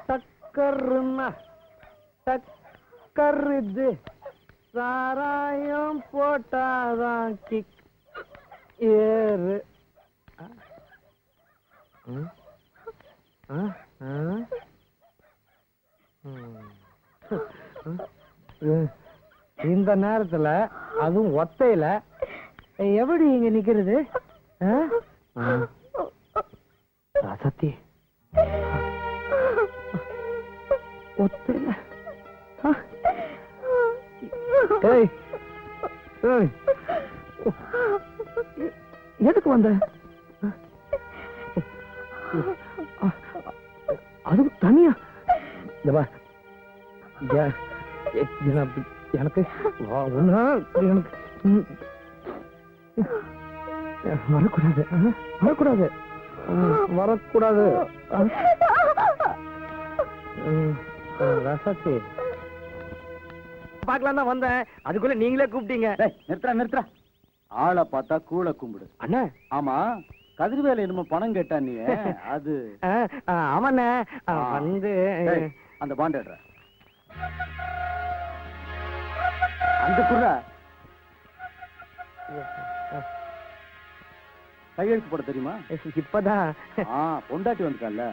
டக்கர்னா டக்கர் இது சாராயம் போட்டாதான் கிக் ஏறு. இந்த நேரத்துல அதுவும் ஒத்தையில எப்படி இங்க நிக்கிறது? சத்தி ஒத்தையில எதுக்கு வந்த? அது தனியா எனக்கு வரக்கூடாது வரக்கூடாது வரக்கூடாது. ரசத்தி பாக்கலாம் தான் வந்தேன், அதுக்குள்ள நீங்களே கூப்பிட்டீங்க. நிறுத்துறா நிறுத்துறா, ஆளை பார்த்தா கூழ கும்பிடு. அண்ணா ஆமா, கதிர்வேலை என்னமோ பணம் கேட்டா நீ அது? ஆமாண்ண வந்து அந்த பாண்டேடுற அந்த குர்ற கையெழுத்து போட தெரியுமா? இப்பதான் பொண்டாட்டி வந்துட்டான்ல.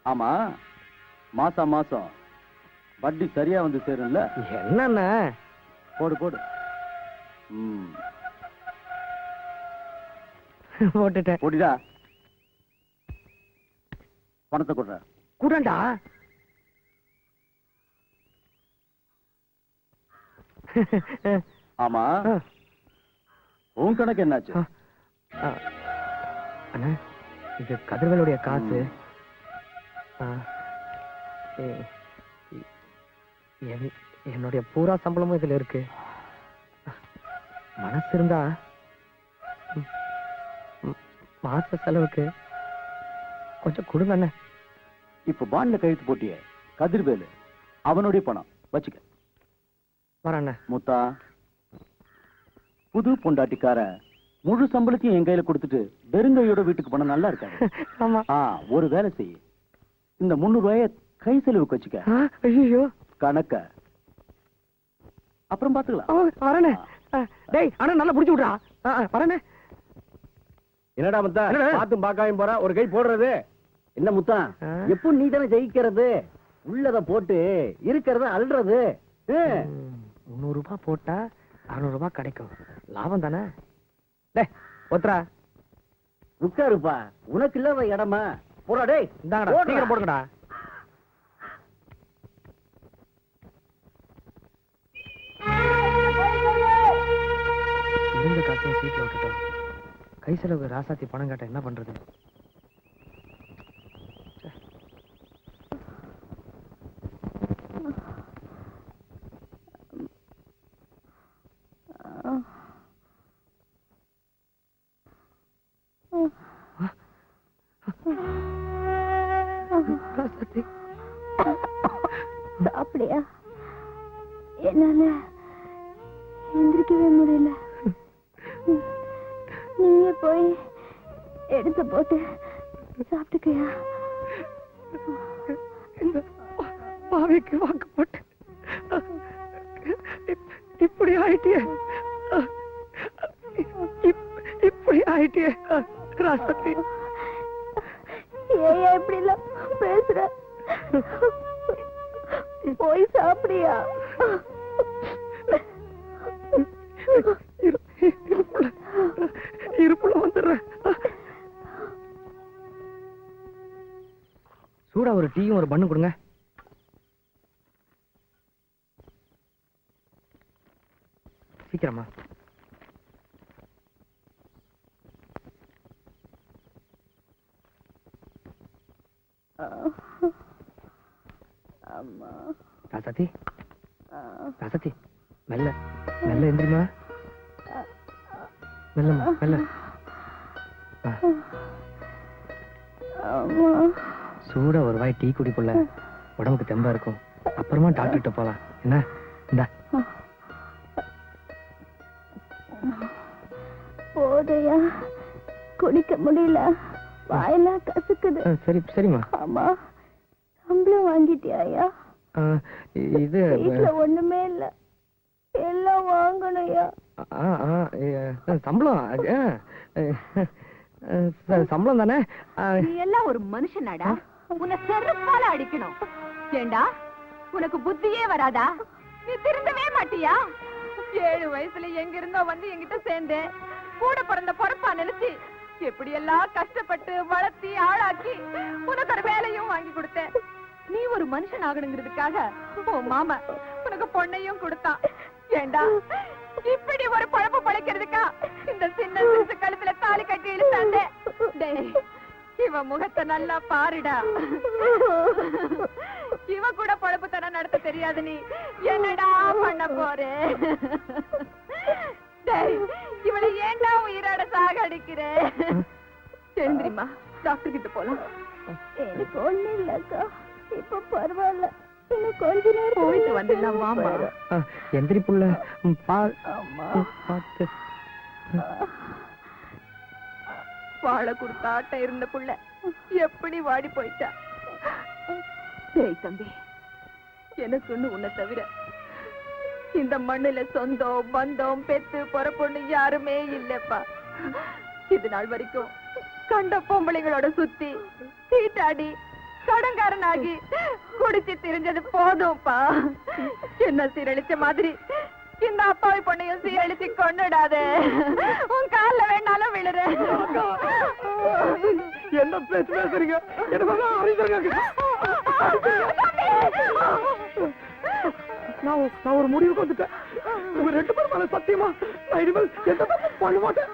ஆமா, மாசம் மாசம் வட்டி சரியா வந்து சேரும்ல? என்னண்ணா? போடு போடு. போட்டுட்டேன். போட்டிடா, பணத்தை கொடுற. கூடண்டா. ஆமா, உன் கணக்கு என்னாச்சு? அண்ணா, இது கதிர்வேலுடைய காசு. என்னுடைய பூரா சம்பளமும் இதுல இருக்கு. மனசு இருந்தா மாச செலவுக்கு கொஞ்சம் கொடுங்க அண்ணா. இப்ப பாண்ட்ல கழுத்து போட்டிய கதிர்வேலு, அவனுடைய பணம் வச்சுக்க. வரண்ண. முத்தா, புது பொண்டாட்டிக்கார முழு சம்பளத்தையும் என் கையில கொடுத்துட்டு வெறுங்கையோட வீட்டுக்கு போன நல்லா இருக்காது. ஒரு வேலை செய்ய, இந்த 300 ரூபாய கை செலவுக்கு வச்சுக்க. ஐயோ, கணக்க அப்புறம் பாத்துக்கலாம். வரண்ணே. டேய் அண்ணா, நல்லா புடிச்சு விடுறா. வரண்ணே. என்னடா முத்தா, பாத்தும் பாக்காயும் போற, ஒரு கை போடுறது என்ன முத்தா? எப்போ நீ தானே ஜெயிக்கிறது, உள்ளத போட்டு இருக்கிறத அல்றது. 300 ரூபாய் போட்டா 600 ரூபாய் கிடைக்கும், லாபம் தானே? டேய் ஒத்ரா, உட்காருப்பா, உனக்கு இல்லாத இடமா? போடா டேய், இந்தாங்கடா, சீக்கிரம் போடுங்கடா. இருந்த காசையும் சீட்ல விட்டுட்டோம். கை செலவு ராசாத்தி பணம் கேட்ட என்ன பண்றது? அப்படியா? என்னால எந்திரிக்கவே முடியல. நீயே போய் எடுத்து போட்டு சாப்பிட்டுக்கையா? இந்த பாவிக்கு வாக்கு போட்டு இப்படி ஆயிட்டியே, இப்படி ஆயிட்டியே ராசாத்தி. ஏன் இப்படி எல்லாம் பேசுற? போய் சாப்பிடியா? இருப்புல வந்துடுறேன். சூடா ஒரு டீயும் ஒரு பண்ணு கொடுங்க. சீக்கிரமா. ராசாத்தி, ராசாத்தி, மெல்ல மெல்ல எந்திரிமா. மெல்லமா மெல்ல. சூடா ஒரு வாய் டீ குடிப்புள்ள, உடம்புக்கு தெம்பா இருக்கும். அப்புறமா டாக்டர்கிட்ட போலாம். என்ன? இந்தா. போதையா, குடிக்க முடியல. வாயெல்லாம் கசக்குது. சரி சரிம்மா. ஆமா, சம்பளம் வாங்கிட்டியாயா? இது வீட்டுல ஒண்ணுமே இல்ல, எல்லாம் வாங்கணும்யா. சம்பளம் சம்பளம் தானே. நீ எல்லாம் ஒரு மனுஷனாடா? உன்னை செருப்பால அடிக்கணும். ஏண்டா உனக்கு புத்தியே வராதா? நீ திருந்தவே மாட்டியா? 7 வயசுல எங்க இருந்தோ வந்து என்கிட்ட சேர்ந்து கூட பிறந்த பொறுப்பா நினைச்சு எப்படி எல்லாம் கஷ்டப்பட்டு வளர்த்தி ஆளாக்கி உனக்கு ஒரு வேலையும் வாங்கி கொடுத்தேன். நீ ஒரு மனுஷன் ஆகணுங்கிறதுக்காக உன் மாமா உனக்கு பொண்ணையும் கொடுத்தான். ஏண்டா இப்படி ஒரு பழப்பு பழைக்கிறதுக்கா இந்த சின்ன சிறுசு கழுத்துல தாலி கட்டி இழுத்தாண்டே? டேய், இவ முகத்தை நல்லா பாருடா. இவ கூட பழப்புத்தனம் நடத்த தெரியாது. நீ என்னடா பண்ண போறே? டேய், இவளை ஏண்டா உயிரோட சாகடிக்கிற? தெரிஞ்சிரிமா, டாக்டர் கிட்ட போலாம். எனக்கு ஒண்ணு இல்லக்கா, இப்ப பரவாயில்ல. இன்னும் கொஞ்ச நேரம் போயிட்டு வந்துடலாம் வாமா. எந்திரி புள்ள, பார்த்து. வாழை கொடுத்த ஆட்டம் இருந்த புள்ள எப்படி வாடி போயிட்டா? டேய் தம்பி, எனக்குன்னு உன்னை தவிர இந்த மண்ணுல சொந்தம் பந்தம் பெத்து பொறப்பொண்ணு யாருமே இல்லப்பா. இது நாள் வரைக்கும் கண்ட பொம்பளைங்களோட சுத்தி சீட்டாடி கடங்காரனாகி குடிச்சு திரிஞ்சது போதும்பா. என்ன சீரழிச்ச மாதிரி இந்த அப்பாவி பொண்ணையும் சீரழிச்சு கொண்டுடாத. உன் கால்ல வேணாலும் விழுற. என்ன பேசுறீங்க? நான் ஒரு முடிவுக்கு வந்துட்டேன். உங்க 2 பேரும் மேல சத்தியமா நான் இனிமேல் எந்த தப்பு பண்ண மாட்டேன்.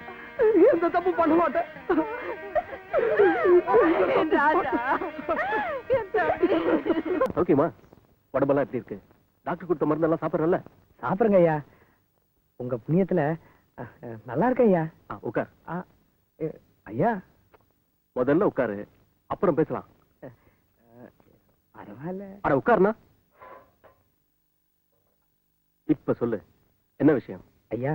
எந்த தப்பு பண்ண மாட்டேன். ஓகேமா, உடம்பெல்லாம் எப்படி இருக்கு? டாக்டர் கொடுத்த மருந்தெல்லாம் சாப்பிடுறல? சாப்பிடுங்க ஐயா, உங்க புண்ணியத்துல நல்லா இருக்க ஐயா. உட்கார். ஐயா முதல்ல உட்காரு, அப்புறம் பேசலாம். பரவாயில்ல. அட உட்காருனா. இப்ப சொல்லு, என்ன விஷயம்? ஐயா,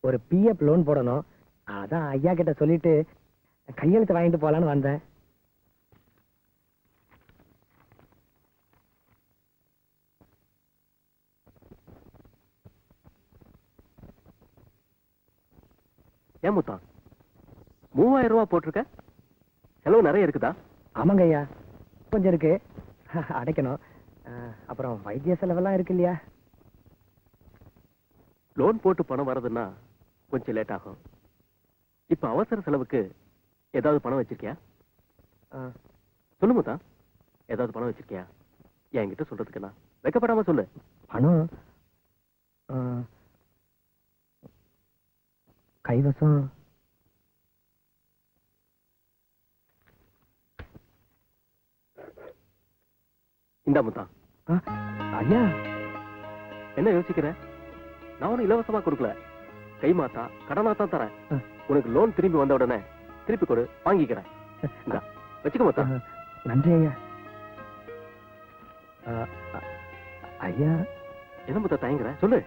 ஒரு பிஎஃப் லோன் போடணும். அதான் ஐயா கிட்ட சொல்லிட்டு கையெழுத்து வாங்கிட்டு போலான்னு வந்தேன். ஏன் முத்தா 3000 ரூபாய் போட்டிருக்க? செலவு நிறைய இருக்குதா? ஆமாங்க ஐயா, கொஞ்சம் இருக்கு, அடைக்கணும். அப்புறம் வைத்திய செலவெல்லாம் இருக்கு இல்லையா? லோன் போட்டு பணம் வர்றதுன்னா கொஞ்சம் லேட் ஆகும். இப்ப அவசர செலவுக்கு ஏதாவது பணம் வச்சிருக்கியா? சொல்லு முத்தா, ஏதாவது பணம் வச்சிருக்கியா? என்கிட்ட சொல்றதுக்கு நான் வெக்கப்படாம சொல்லு. பணம் கைவசம் இந்தா முத்தா. ஐயா, என்ன யோசிக்கிற? நான் ஒன்னும் இலவசமா கொடுக்கல, கை மாத்தா கடனா தான் தரேன். உனக்கு லோன் திரும்பி வந்த உடனே திருப்பி கொடு, வாங்கிக்கிறேன். இந்தா வச்சுக்க முத்தா. நன்றி ஐயா. ஐயா, என்ன முத்தா தயங்குற? சொல்லு.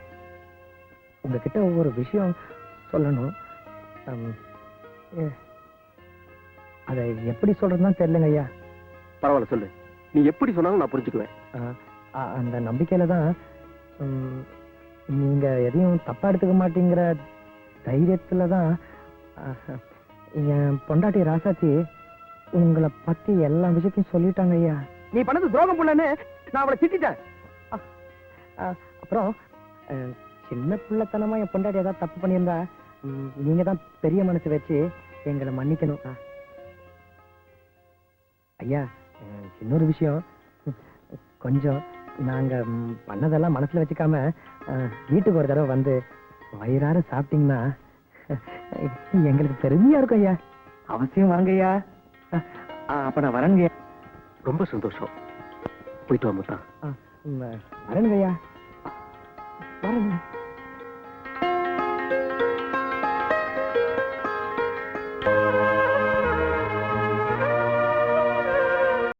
உங்ககிட்ட ஒவ்வொரு விஷயம் சொல்லணும். அதை எப்படி சொல்றதுன்னு தெரியலங்க ஐயா. பரவாயில்ல சொல்லு, நீ எப்படி சொன்னாலும் நான் புரிஞ்சுக்குவேன். அந்த நம்பிக்கையில தான் நீங்க எதையும் தப்பா எடுத்துக்க மாட்டேங்கிற தைரியத்துல தான் என் பொண்டாட்டி ராசாத்தி உங்களை பத்தி எல்லா விஷயத்தையும் சொல்லிட்டாங்க ஐயா. நீ பண்ணது துரோகம் புள்ளன்னு நான் அவளை திட்டேன். அப்புறம் சின்ன பிள்ளைத்தனமா என் பொண்டாட்டி ஏதாவது தப்பு பண்ணியிருந்தா நீங்க தான் பெரிய மனசு வச்சு எங்களை மன்னிக்கணும் ஐயா. இன்னொரு விஷயம், கொஞ்சம் நாங்க பண்ணதெல்லாம் மனசுல வச்சுக்காம வீட்டுக்கு ஒரு தடவை வந்து வயிறார சாப்பிட்டீங்கன்னா எங்களுக்கு பெருமையா இருக்கும் ஐயா. அவசியம் வாங்க ஐயா. அப்ப நான் வரேங்க. ரொம்ப சந்தோஷம். போயிட்டு வா முத்தா. வரேங்க ஐயா.